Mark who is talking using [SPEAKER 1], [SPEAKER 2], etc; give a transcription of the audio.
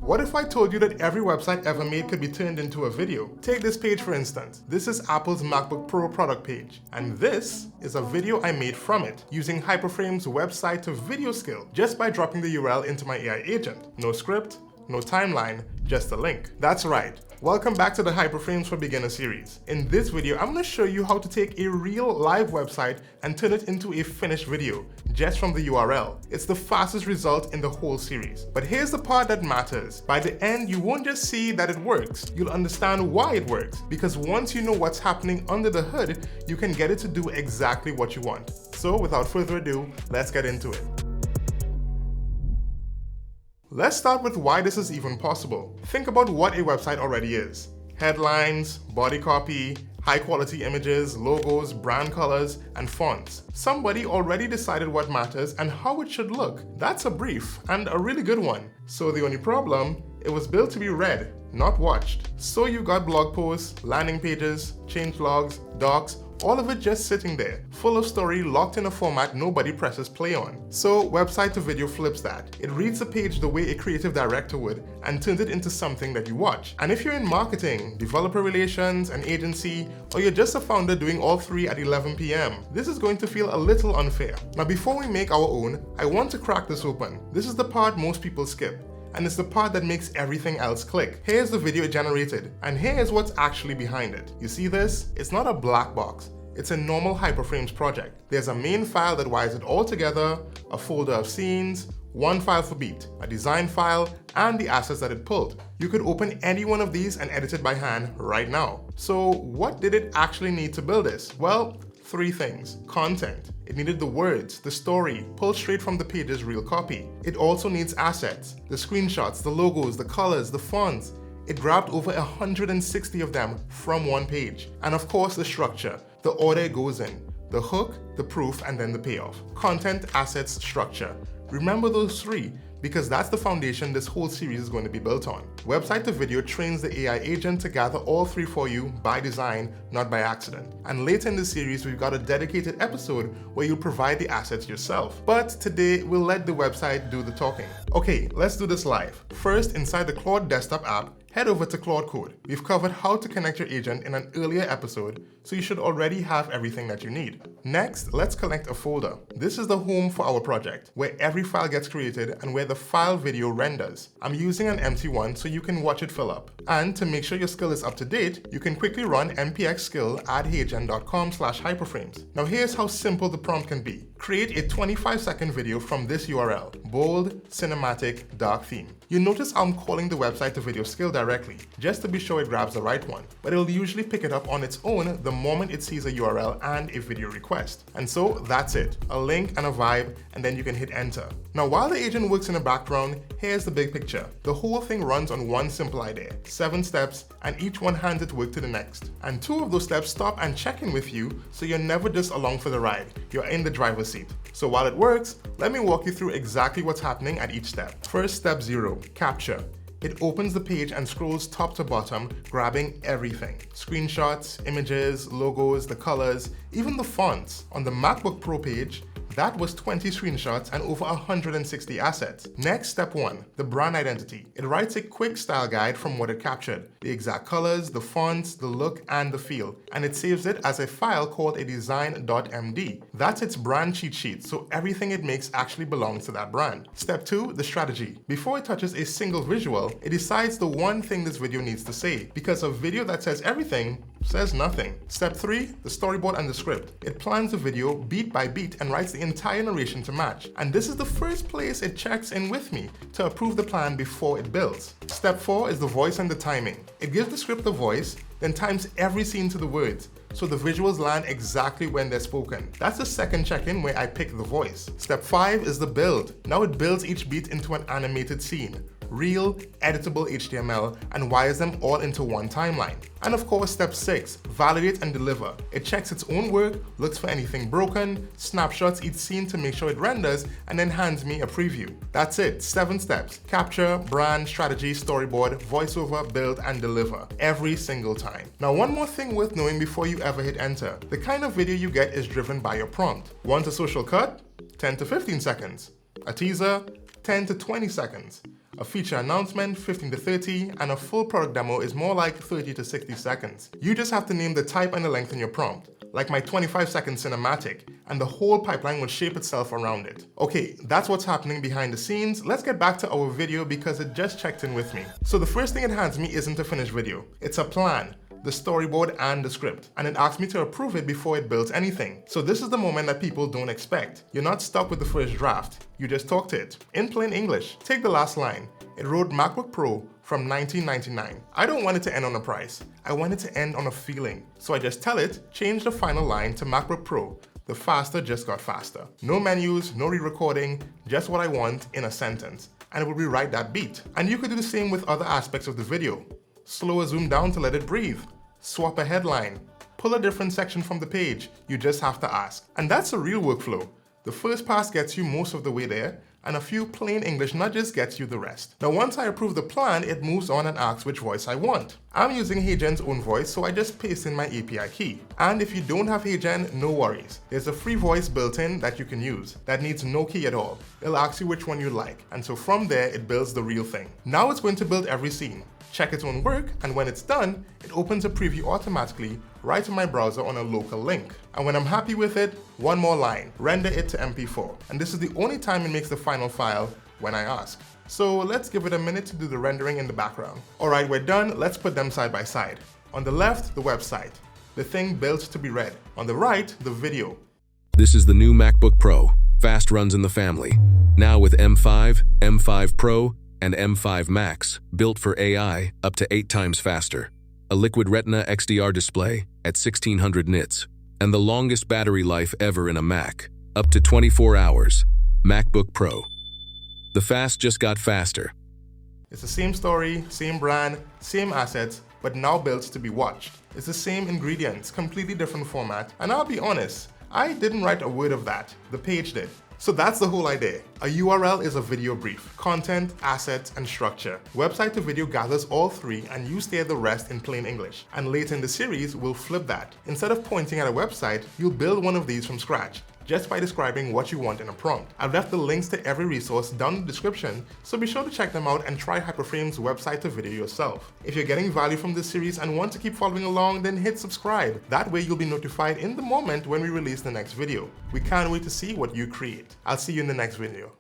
[SPEAKER 1] What if I told you that every website ever made could be turned into a video? Take this page for instance. This is Apple's MacBook Pro product page, and this is a video I made from it using Hyperframes website to video skill just by dropping the URL into my AI agent. No script, no timeline, just a link. That's right. Welcome back to the Hyperframes for Beginner series. In this video, I'm going to show you how to take a real live website and turn it into a finished video just from the URL. It's the fastest result in the whole series. But here's the part that matters. By the end, you won't just see that it works, you'll understand why it works. Because once you know what's happening under the hood, you can get it to do exactly what you want. So without further ado, let's get into it. Let's start with why this is even possible. Think about what a website already is. Headlines, body copy, high quality images, logos, brand colors, and fonts. Somebody already decided what matters and how it should look. That's a brief, and a really good one. So the only problem, it was built to be read, not watched. So you got blog posts, landing pages, change logs, docs, all of it just sitting there, full of story locked in a format nobody presses play on. So website to video flips that. It reads the page the way a creative director would and turns it into something that you watch. And if you're in marketing, developer relations, an agency, or you're just a founder doing all three at 11 p.m., this is going to feel a little unfair. Now before we make our own, I want to crack this open. This is the part most people skip, and it's the part that makes everything else click. Here's the video it generated, and here's what's actually behind it. You see this? It's not a black box. It's a normal Hyperframes project. There's a main file that wires it all together, a folder of scenes, one file for beat, a design file, and the assets that it pulled. You could open any one of these and edit it by hand right now. So what did it actually need to build this? Well, three things. Content. It needed the words, the story, pulled straight from the page's real copy. It also needs assets, the screenshots, the logos, the colors, the fonts. It grabbed over 160 of them from one page. And of course the structure, the order it goes in, the hook, the proof, and then the payoff. Content, assets, structure. Remember those three, because that's the foundation this whole series is going to be built on. Website to video trains the AI agent to gather all three for you by design, not by accident. And later in the series, we've got a dedicated episode where you'll provide the assets yourself. But today, we'll let the website do the talking. Okay, let's do this live. First, inside the Claude desktop app, head over to Claude Code. We've covered how to connect your agent in an earlier episode, so you should already have everything that you need. Next, let's connect a folder. This is the home for our project, where every file gets created and where the file video renders. I'm using an empty one so you can watch it fill up. And to make sure your skill is up to date, you can quickly run npx skill at heygen.com/hyperframes. Now here's how simple the prompt can be. Create a 25-second video from this URL, bold, cinematic, dark theme. You notice I'm calling the website to video skill directly, just to be sure it grabs the right one, but it'll usually pick it up on its own the moment it sees a URL and a video request. And so that's it, a link and a vibe, and then you can hit enter. Now while the agent works in the background, here's the big picture. The whole thing runs on one simple idea, 7 steps, and each one hands its work to the next. And 2 of those steps stop and check in with you, so you're never just along for the ride, you're in the driver's seat. So while it works, let me walk you through exactly what's happening at each step. First, step 0, capture. It opens the page and scrolls top to bottom, grabbing everything. Screenshots, images, logos, the colors, even the fonts. On the MacBook Pro page, that was 20 screenshots and over 160 assets. Next, step 1, the brand identity. It writes a quick style guide from what it captured, the exact colors, the fonts, the look, and the feel, and it saves it as a file called a design.md. That's its brand cheat sheet, so everything it makes actually belongs to that brand. Step 2, the strategy. Before it touches a single visual, it decides the one thing this video needs to say, because a video that says everything says nothing. Step 3, the storyboard and the script. It plans the video beat by beat and writes the entire narration to match. And this is the first place it checks in with me to approve the plan before it builds. Step 4 is the voice and the timing. It gives the script a voice, then times every scene to the words, so the visuals land exactly when they're spoken. That's the second check-in where I pick the voice. Step 5 is the build. Now it builds each beat into an animated scene, real, editable HTML, and wires them all into one timeline. And of course, step 6, validate and deliver. It checks its own work, looks for anything broken, snapshots each scene to make sure it renders, and then hands me a preview. That's it, 7 steps. Capture, brand, strategy, storyboard, voiceover, build, and deliver. Every single time. Now, one more thing worth knowing before you ever hit enter. The kind of video you get is driven by your prompt. Want a social cut? 10 to 15 seconds. A teaser? 10 to 20 seconds. A feature announcement, 15 to 30, and a full product demo is more like 30 to 60 seconds. You just have to name the type and the length in your prompt, like my 25-second cinematic, and the whole pipeline will shape itself around it. Okay, that's what's happening behind the scenes. Let's get back to our video because it just checked in with me. So the first thing it hands me isn't a finished video. It's a plan, the storyboard and the script, and it asks me to approve it before it builds anything. So this is the moment that people don't expect. You're not stuck with the first draft, you just talk to it. In plain English, take the last line. It wrote MacBook Pro from $1999. I don't want it to end on a price, I want it to end on a feeling. So I just tell it, change the final line to MacBook Pro. The faster just got faster. No menus, no re-recording, just what I want in a sentence. And it will rewrite that beat. And you could do the same with other aspects of the video. Slow a zoom down to let it breathe. Swap a headline. Pull a different section from the page. You just have to ask. And that's a real workflow. The first pass gets you most of the way there, and a few plain English nudges gets you the rest. Now once I approve the plan, it moves on and asks which voice I want. I'm using HeyGen's own voice, so I just paste in my API key. And if you don't have HeyGen, no worries. There's a free voice built in that you can use that needs no key at all. It'll ask you which one you like, and so from there it builds the real thing. Now it's going to build every scene, check its own work, and when it's done, it opens a preview automatically right in my browser on a local link. And when I'm happy with it, one more line, render it to MP4. And this is the only time it makes the final file when I ask. So let's give it a minute to do the rendering in the background. Alright, we're done, let's put them side by side. On the left, the website, the thing built to be read. On the right, the video.
[SPEAKER 2] This is the new MacBook Pro, fast runs in the family. Now with M5, M5 Pro, and M5 Max, built for AI, up to 8 times faster. A liquid Retina XDR display at 1600 nits, and the longest battery life ever in a Mac, up to 24 hours. MacBook Pro. The fast just got faster.
[SPEAKER 1] It's the same story, same brand, same assets, but now built to be watched. It's the same ingredients, completely different format, and I'll be honest, I didn't write a word of that, the page did. So that's the whole idea. A URL is a video brief, content, assets, and structure. Website to video gathers all three and you stay the rest in plain English. And later in the series, we'll flip that. Instead of pointing at a website, you'll build one of these from scratch, just by describing what you want in a prompt. I've left the links to every resource down in the description, so be sure to check them out and try Hyperframes website to video yourself. If you're getting value from this series and want to keep following along, then hit subscribe. That way you'll be notified in the moment when we release the next video. We can't wait to see what you create. I'll see you in the next video.